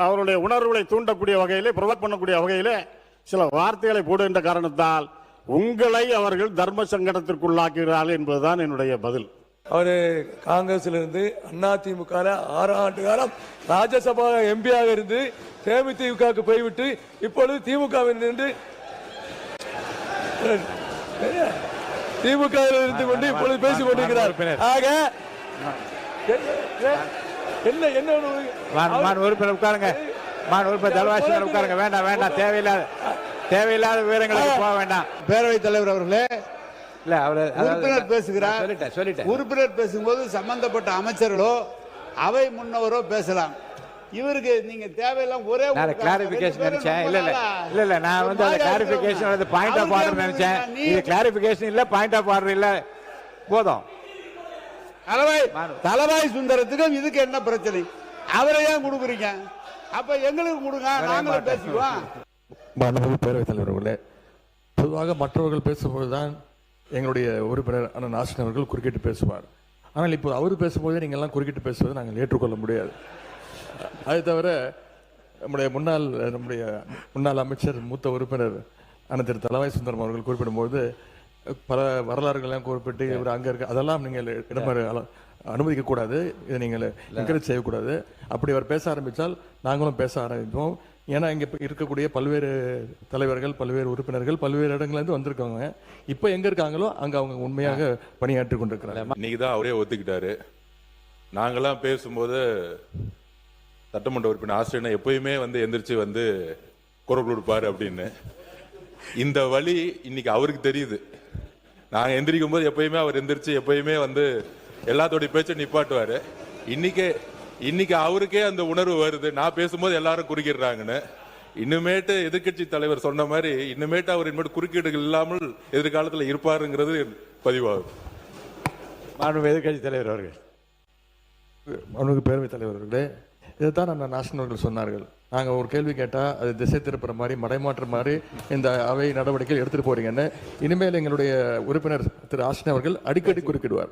அவருடைய உணர்வுகளை தூண்டக்கூடிய வகையிலே, ப்ரொவோக் பண்ணக்கூடிய வகையிலே சில வார்த்தைகளை போடுகின்ற காரணத்தால் உங்களை அவர்கள் தர்ம சங்கடத்திற்குள்ளாக்குகிறார்கள் என்பதுதான் என்னுடைய பதில். அவரு காங்கிரஸ்ல இருந்து அதிமுக 6 ஆண்டு காலம் ராஜ்யசபா எம்பியாக இருந்து தேமுதிகவுக்கு போய்விட்டு இப்பொழுது திமுகவில் இருந்து இருந்து கொண்டு இப்பொழுது பேசிக் கொண்டிருக்கிறார். ஆக என்ன என்ன உறுப்பினர் உட்காருங்க, உட்காருங்க. வேண்டாம் வேண்டாம், தேவையில்லாத விவரங்களுக்கு போக வேண்டாம். பேரவைத் தலைவர் அவர்களே, இல்ல அவரு உறுப்பினர் பேசுகிறார். சொல்லிட்டேன். உறுப்பினர் பேசும்போது சம்பந்தப்பட்ட அமைச்சர்களோ அவை முன்னவரோ பேசலாம். இவருக்கு நீங்க தேவையில்லாம் ஒரே கிளாரிபிகேஷன் நினைச்சேன். இல்ல நான் வந்து அந்த கிளாரிபிகேஷன் பாயிண்ட் ஆஃப் ஆர்டர் நினைச்சேன். இது கிளாரிபிகேஷன் இல்ல, பாயிண்ட் ஆஃப் ஆர்டர் இல்ல. போதும். தலவாய் சுந்தரத்துக்கும் இதுக்கு என்ன பிரச்சனை? அவரை ஏன் கொடுக்குறீங்க? அப்ப எங்களுக்கு கொடுங்க, நாங்களும் பேசிக்குவோம். மாண்புமிகு பேரவைத் தலைவர்களே, பொதுவாக மற்றவர்கள் பேசும்போதுதான் எங்களுடைய உறுப்பினர் அண்ணன் ஆசிரியர் அவர்கள் குறுக்கிட்டு பேசுவார். ஆனால் இப்போ அவர் பேசும்போதே நீங்கள் எல்லாம் குறுக்கிட்டு பேசுவதை நாங்கள் ஏற்றுக்கொள்ள முடியாது. அது தவிர நம்முடைய முன்னாள் அமைச்சர் மூத்த உறுப்பினர் அண்ணன் திரு தலவாய் சுந்தரம் அவர்கள் குறிப்பிடும்போது பல வரலாறுகள்லாம் குறிப்பிட்டு இவர் அங்கே இருக்க அதெல்லாம் நீங்கள் அனுமதிக்க கூடாது, இதை நீங்கள் என்கரேஜ் செய்யக்கூடாது. அப்படி அவர் பேச ஆரம்பித்தால் நாங்களும் பேச ஆரம்பிப்போம். ஏன்னா இங்கே இருக்கக்கூடிய பல்வேறு தலைவர்கள், பல்வேறு உறுப்பினர்கள் பல்வேறு இடங்கள்லேருந்து வந்திருக்காங்க. இப்போ எங்கே இருக்காங்களோ அங்கே அவங்க உண்மையாக பணியாற்றி கொண்டிருக்கிறாங்க. இன்னைக்கு தான் அவரே ஒத்துக்கிட்டாரு. நாங்களாம் பேசும்போது சட்டமன்ற உறுப்பினர் ஆசிரியர் எப்பயுமே எந்திரிச்சு குரல் கொடுப்பாரு அப்படின்னு. இந்த வழி இன்னைக்கு அவருக்கு தெரியுது. நாங்கள் எந்திரிக்கும் போது எப்பயுமே அவர் எந்திரிச்சு எப்பயுமே எல்லாத்தோடைய பேச்சை நிப்பாட்டுவாரு. இன்னைக்கு அவருக்கே அந்த உணர்வு வருது, நான் பேசும்போது எல்லாரும் குறுக்கிடுறாங்கன்னு. இன்னுமேட்டு எதிர்கட்சி தலைவர் சொன்ன மாதிரி இன்னுமேட்டு அவர் இனிமேட்டு குறுக்கீடுகள் இல்லாமல் எதிர்காலத்தில் இருப்பாருங்கிறது பதிவாகும். எதிர்கட்சி தலைவர் அவர்கள், பேரவைத் தலைவர்களே, இதைத்தான் நம்ம நாசனர்கள் சொன்னார்கள். நாங்கள் ஒரு கேள்வி கேட்டால் அது திசை திருப்புற மாதிரி, மடைமாற்ற மாதிரி இந்த அவை நடவடிக்கைகள் எடுத்துகிட்டு போறீங்கன்னு. இனிமேல் எங்களுடைய உறுப்பினர் திரு ஆசிரியர் அவர்கள் அடிக்கடி குறுக்கிடுவார்.